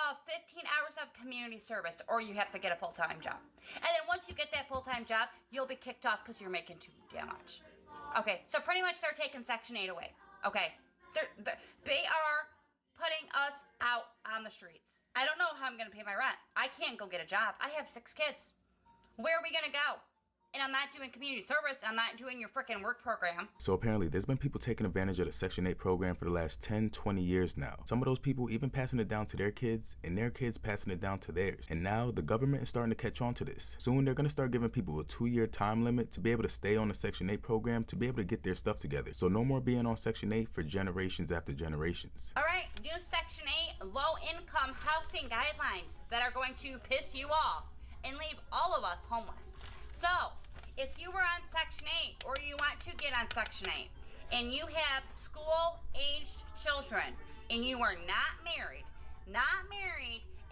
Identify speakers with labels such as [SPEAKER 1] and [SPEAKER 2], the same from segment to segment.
[SPEAKER 1] of 15 hours of community service, or you have to get a full-time job. And then once you get that full-time job, you'll be kicked off because you're making too damn much. Okay, so pretty much they're taking Section 8 away. Okay, they are putting us out on the streets. I don't know how I'm going to pay my rent. I can't go get a job. I have 6 kids. Where are we going to go? And I'm not doing community service. I'm not doing your freaking work program.
[SPEAKER 2] So apparently there's been people taking advantage of the Section 8 program for the last 10, 20 years now. Some of those people even passing it down to their kids, and their kids passing it down to theirs. And now the government is starting to catch on to this. Soon they're going to start giving people a 2-year time limit to be able to stay on the Section 8 program, to be able to get their stuff together. So no more being on Section 8 for generations after generations.
[SPEAKER 1] All right, new Section 8 low-income housing guidelines that are going to piss you off and leave all of us homeless. So, if you were on Section 8 or you want to get on Section 8 and you have school-aged children and you are not married,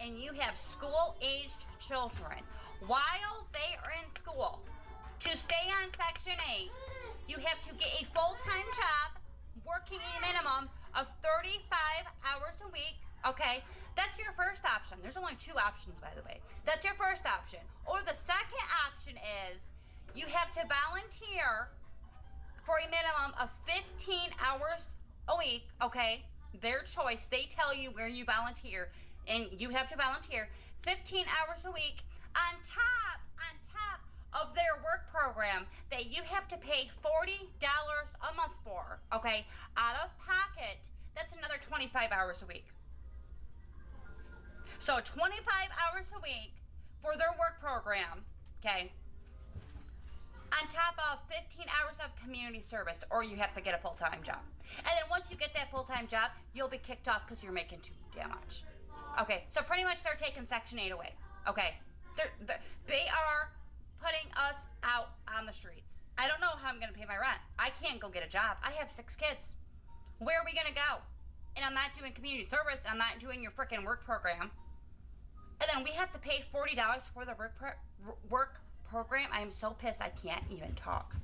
[SPEAKER 1] and you have school-aged children while they are in school, to stay on Section 8, you have to get a full-time job working a minimum of 35 hours a week. Okay, that's your first option. There's only 2 options, by the way. That's your first option. Or the second option is you have to volunteer for a minimum of 15 hours a week, okay? Their choice. They tell you where you volunteer, and you have to volunteer 15 hours a week on top of their work program that you have to pay $40 a month for, okay? Out of pocket, that's another 25 hours a week. So 25 hours a week for their work program, okay? On top of 15 hours of community service, or you have to get a full-time job. And then once you get that full-time job, you'll be kicked off because you're making too damn much. Okay, so pretty much they're taking Section 8 away. Okay, they are putting us out on the streets. I don't know how I'm going to pay my rent. I can't go get a job. I have 6 kids. Where are we going to go? And I'm not doing community service. I'm not doing your freaking work program. And then we have to pay $40 for the work program. I am so pissed I can't even talk.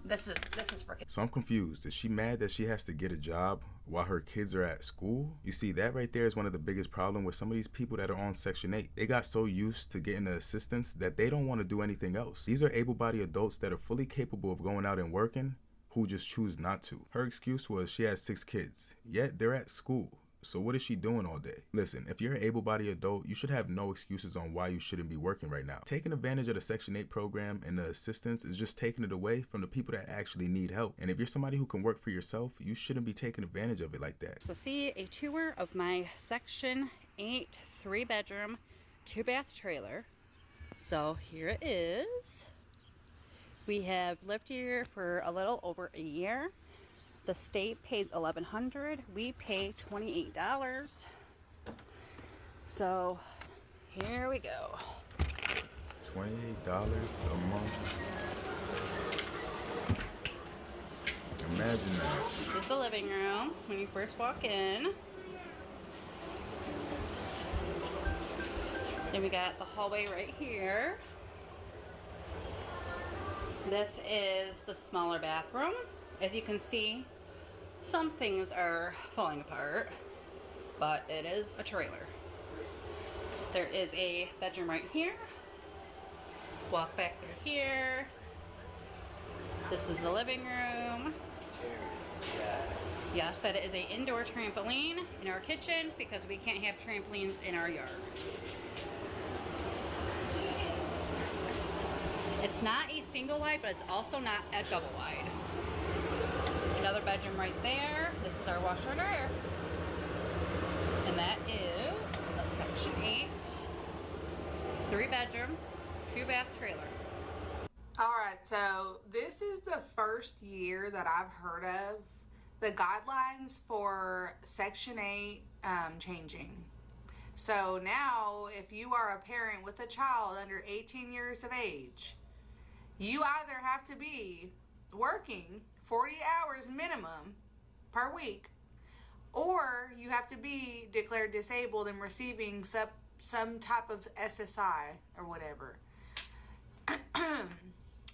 [SPEAKER 1] This is freaking.
[SPEAKER 2] So I'm confused. Is she mad that she has to get a job while her kids are at school? You see, that right there is one of the biggest problems with some of these people that are on Section 8. They got so used to getting the assistance that they don't want to do anything else. These are able-bodied adults that are fully capable of going out and working, who just choose not to. Her excuse was she has 6 kids, yet they're at school. So what is she doing all day? Listen, if you're an able-bodied adult, you should have no excuses on why you shouldn't be working right now. Taking advantage of the Section 8 program and the assistance is just taking it away from the people that actually need help. And if you're somebody who can work for yourself, you shouldn't be taking advantage of it like that.
[SPEAKER 3] So see a tour of my Section 8 3-bedroom, 2-bath trailer. So here it is. We have lived here for a little over a year. The state pays $1,100. We pay $28. So here we go.
[SPEAKER 2] $28 a month. Imagine that.
[SPEAKER 3] This is the living room when you first walk in. Then we got the hallway right here. This is the smaller bathroom. As you can see, some things are falling apart, but it is a trailer. There is a bedroom right here. Walk back through here. This is the living room. Yes, that is an indoor trampoline in our kitchen because we can't have trampolines in our yard. It's not a single wide, but it's also not a double wide. Another bedroom right there. This is our washer and dryer. And that is a Section 8, 3-bedroom, 2-bath trailer.
[SPEAKER 4] Alright, so this is the first year that I've heard of the guidelines for Section 8 changing. So now, if you are a parent with a child under 18 years of age, you either have to be working 40 hours minimum per week, or you have to be declared disabled and receiving some type of SSI or whatever.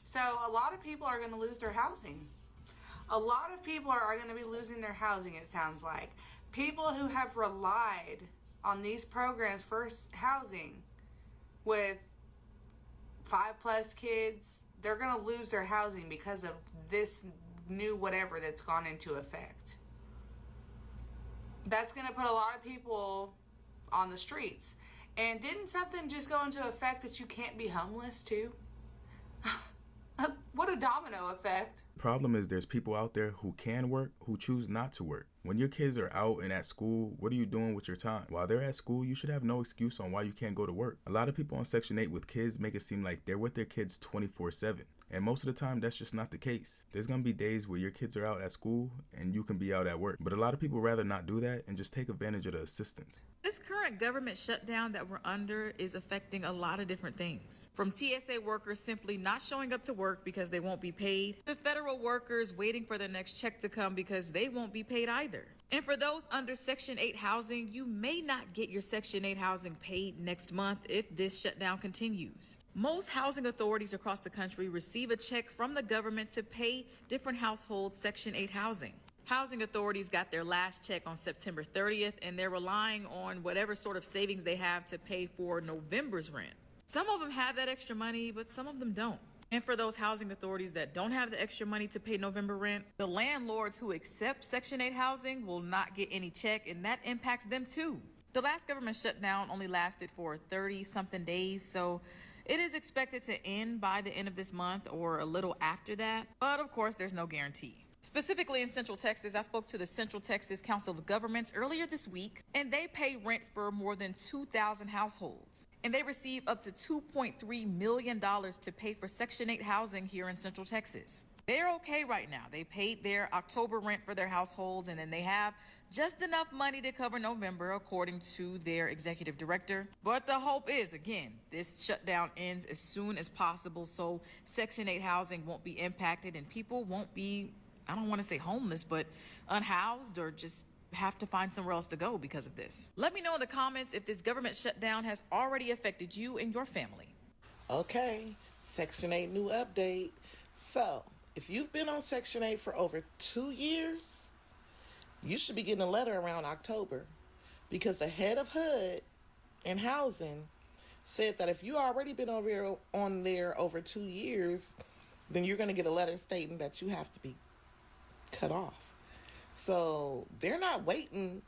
[SPEAKER 4] So a lot of people are going to lose their housing. A lot of people are going to be losing their housing, it sounds like. People who have relied on these programs for housing with 5+ kids, they're going to lose their housing because of this new whatever that's gone into effect. That's going to put a lot of people on the streets. And didn't something just go into effect that you can't be homeless too? What a domino effect.
[SPEAKER 2] Problem is there's people out there who can work who choose not to work. When your kids are out and at school, what are you doing with your time? While they're at school, you should have no excuse on why you can't go to work. A lot of people on Section 8 with kids make it seem like they're with their kids 24/7. And most of the time, that's just not the case. There's going to be days where your kids are out at school and you can be out at work. But a lot of people rather not do that and just take advantage of the assistance.
[SPEAKER 5] This current government shutdown that we're under is affecting a lot of different things. From TSA workers simply not showing up to work because they won't be paid, to federal workers waiting for their next check to come because they won't be paid either. And for those under Section 8 housing, you may not get your Section 8 housing paid next month if this shutdown continues. Most housing authorities across the country receive a check from the government to pay different households Section 8 housing. Housing authorities got their last check on September 30th, and they're relying on whatever sort of savings they have to pay for November's rent. Some of them have that extra money, but some of them don't. And for those housing authorities that don't have the extra money to pay November rent, the landlords who accept Section 8 housing will not get any check, and that impacts them too. The last government shutdown only lasted for 30-something days, so it is expected to end by the end of this month or a little after that. But of course, there's no guarantee. Specifically in Central Texas, I spoke to the Central Texas Council of Governments earlier this week, and they pay rent for more than 2,000 households. And they receive up to $2.3 million to pay for Section 8 housing here in Central Texas. They're okay right now. They paid their October rent for their households, and then they have just enough money to cover November, according to their executive director. But the hope is, again, this shutdown ends as soon as possible so Section 8 housing won't be impacted and people won't be, I don't want to say homeless, but unhoused or just have to find somewhere else to go because of this. Let me know in the comments if this government shutdown has already affected you and your family.
[SPEAKER 6] Okay, Section 8 new update. So, if you've been on Section 8 for over 2 years, you should be getting a letter around October because the head of HUD and housing said that if you already been on there over 2 years, then you're going to get a letter stating that you have to be cut off. So they're not waiting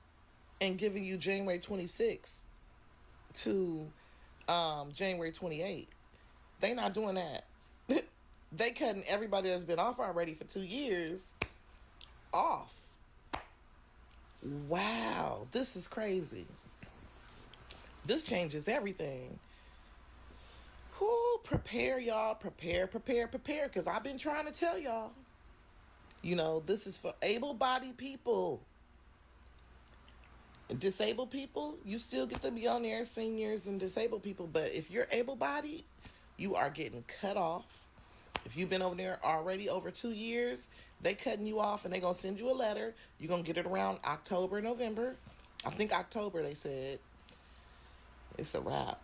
[SPEAKER 6] and giving you January 26th to January 28th. They're not doing that. They cutting everybody that's been off already for 2 years off. Wow, this is crazy. This changes everything. Whoo, prepare y'all, prepare, because I've been trying to tell y'all. You know, this is for able-bodied people. Disabled people, you still get to be on there, seniors and disabled people. But if you're able-bodied, you are getting cut off. If you've been over there already over 2 years, they cutting you off and they're going to send you a letter. You're going to get it around October, November. I think October, they said. It's a wrap.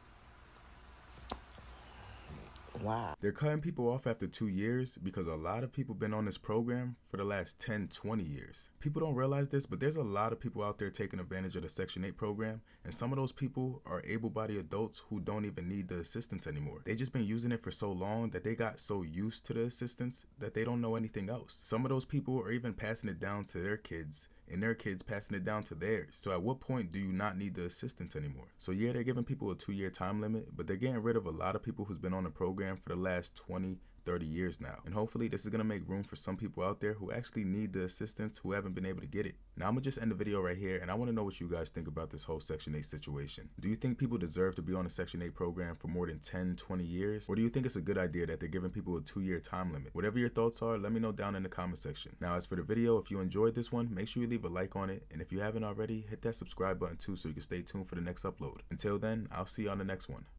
[SPEAKER 6] Wow.
[SPEAKER 2] They're cutting people off after 2 years because a lot of people been on this program for the last 10, 20 years. People don't realize this, but there's a lot of people out there taking advantage of the Section 8 program, and some of those people are able-bodied adults who don't even need the assistance anymore. They just been using it for so long that they got so used to the assistance that they don't know anything else. Some of those people are even passing it down to their kids, and their kids passing it down to theirs. So at what point do you not need the assistance anymore? So yeah, they're giving people a 2-year time limit, but they're getting rid of a lot of people who's been on the program for the last 20, 30 years now. And hopefully this is going to make room for some people out there who actually need the assistance who haven't been able to get it. Now I'm going to just end the video right here, and I want to know what you guys think about this whole Section 8 situation. Do you think people deserve to be on a Section 8 program for more than 10, 20 years? Or do you think it's a good idea that they're giving people a 2-year time limit? Whatever your thoughts are, let me know down in the comment section. Now as for the video, if you enjoyed this one, make sure you leave a like on it, and if you haven't already, hit that subscribe button too so you can stay tuned for the next upload. Until then, I'll see you on the next one.